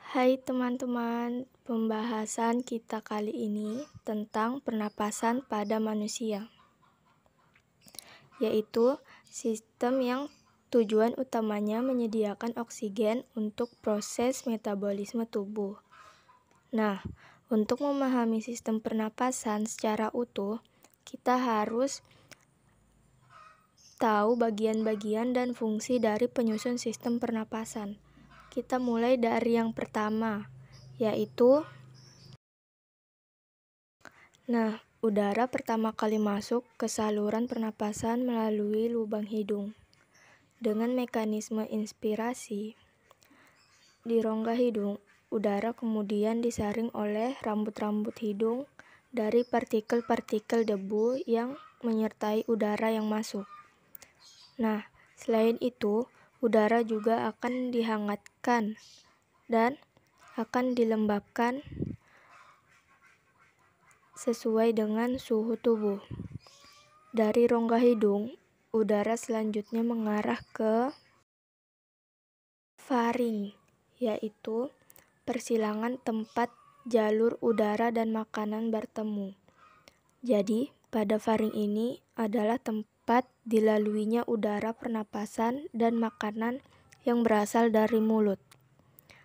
Hai teman-teman, pembahasan kita kali ini tentang pernapasan pada manusia, yaitu sistem yang tujuan utamanya menyediakan oksigen untuk proses metabolisme tubuh. Nah, untuk memahami sistem pernapasan secara utuh, kita harus tahu bagian-bagian dan fungsi dari penyusun sistem pernapasan. Kita mulai dari yang pertama, yaitu udara pertama kali masuk ke saluran pernapasan melalui lubang hidung. Dengan mekanisme inspirasi di rongga hidung, udara kemudian disaring oleh rambut-rambut hidung dari partikel-partikel debu yang menyertai udara yang masuk. Nah, selain itu, udara juga akan dihangatkan dan akan dilembabkan sesuai dengan suhu tubuh. Dari rongga hidung, udara selanjutnya mengarah ke faring, yaitu persilangan tempat jalur udara dan makanan bertemu. Jadi, pada faring ini adalah tempat dilaluinya udara pernapasan dan makanan yang berasal dari mulut.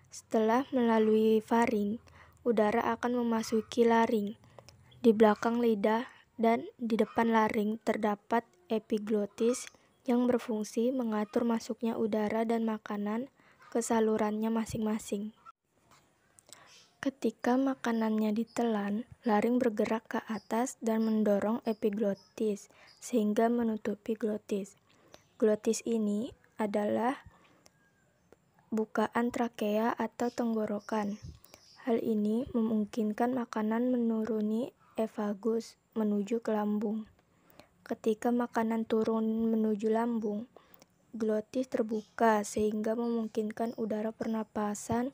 Setelah melalui faring, udara akan memasuki laring. Di belakang lidah dan di depan laring terdapat epiglotis yang berfungsi mengatur masuknya udara dan makanan ke salurannya masing-masing. Ketika makanannya ditelan, laring bergerak ke atas dan mendorong epiglotis sehingga menutupi glotis. Glotis ini adalah bukaan trakea atau tenggorokan. Hal ini memungkinkan makanan menuruni efagus menuju ke lambung. Ketika makanan turun menuju lambung, glotis terbuka sehingga memungkinkan udara pernapasan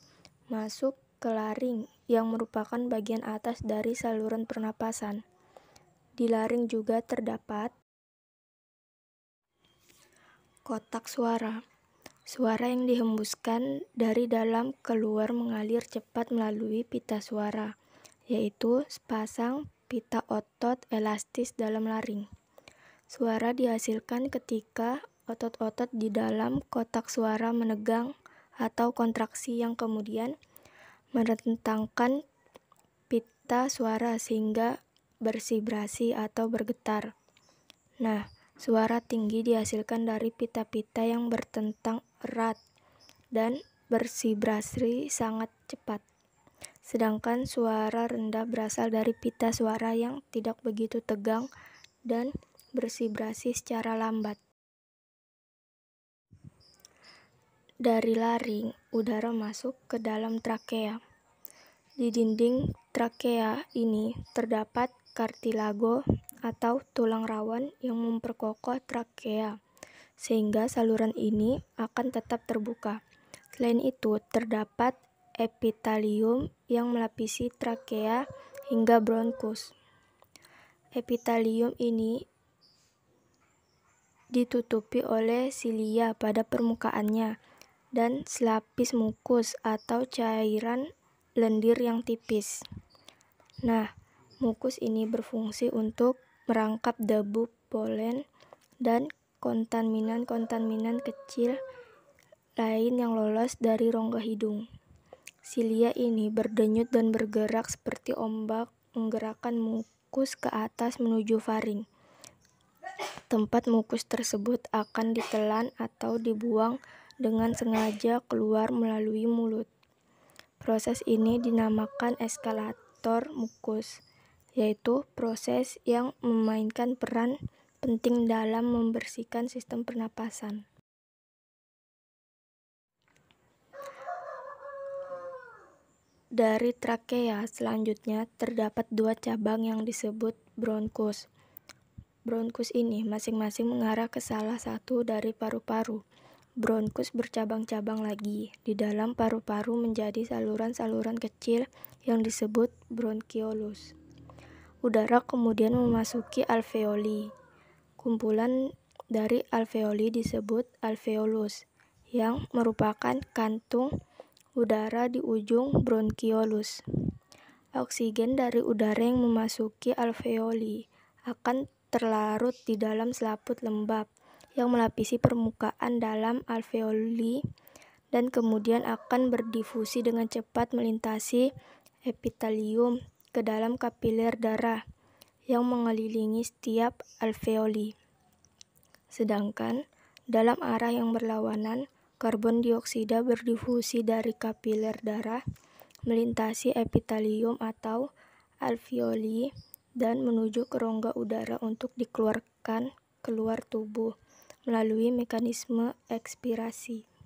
masuk ke laring yang merupakan bagian atas dari saluran pernapasan. Di laring juga terdapat kotak suara. Suara yang dihembuskan dari dalam keluar mengalir cepat melalui pita suara, yaitu sepasang pita otot elastis dalam laring. Suara dihasilkan ketika otot-otot di dalam kotak suara menegang atau kontraksi yang kemudian merentangkan pita suara sehingga bervibrasi atau bergetar. Nah, suara tinggi dihasilkan dari pita-pita yang bertentang erat dan bervibrasi sangat cepat. Sedangkan suara rendah berasal dari pita suara yang tidak begitu tegang dan bervibrasi secara lambat. Dari laring, udara masuk ke dalam trakea. Di dinding trakea ini terdapat kartilago atau tulang rawan yang memperkokoh trakea, sehingga saluran ini akan tetap terbuka. Selain itu, terdapat epitelium yang melapisi trakea hingga bronkus. Epitelium ini ditutupi oleh silia pada permukaannya dan selapis mukus atau cairan lendir yang tipis. Nah, mukus ini berfungsi untuk merangkap debu, polen, dan kontaminan-kontaminan kecil lain yang lolos dari rongga hidung. Silia ini berdenyut dan bergerak seperti ombak menggerakkan mukus ke atas menuju faring. Tempat mukus tersebut akan ditelan atau dibuang dengan sengaja keluar melalui mulut. Proses ini dinamakan eskalator mukus, yaitu proses yang memainkan peran penting dalam membersihkan sistem pernapasan. Dari trakea selanjutnya terdapat dua cabang yang disebut bronkus. Bronkus ini masing-masing mengarah ke salah satu dari paru-paru. Bronkus bercabang-cabang lagi di dalam paru-paru menjadi saluran-saluran kecil yang disebut bronkiolus. Udara kemudian memasuki alveoli. Kumpulan dari alveoli disebut alveolus, yang merupakan kantung udara di ujung bronkiolus. Oksigen dari udara yang memasuki alveoli akan terlarut di dalam selaput lembab yang melapisi permukaan dalam alveoli dan kemudian akan berdifusi dengan cepat melintasi epitelium ke dalam kapiler darah yang mengelilingi setiap alveoli. Sedangkan dalam arah yang berlawanan, karbon dioksida berdifusi dari kapiler darah melintasi epitelium atau alveoli dan menuju ke rongga udara untuk dikeluarkan keluar tubuh melalui mekanisme ekspirasi.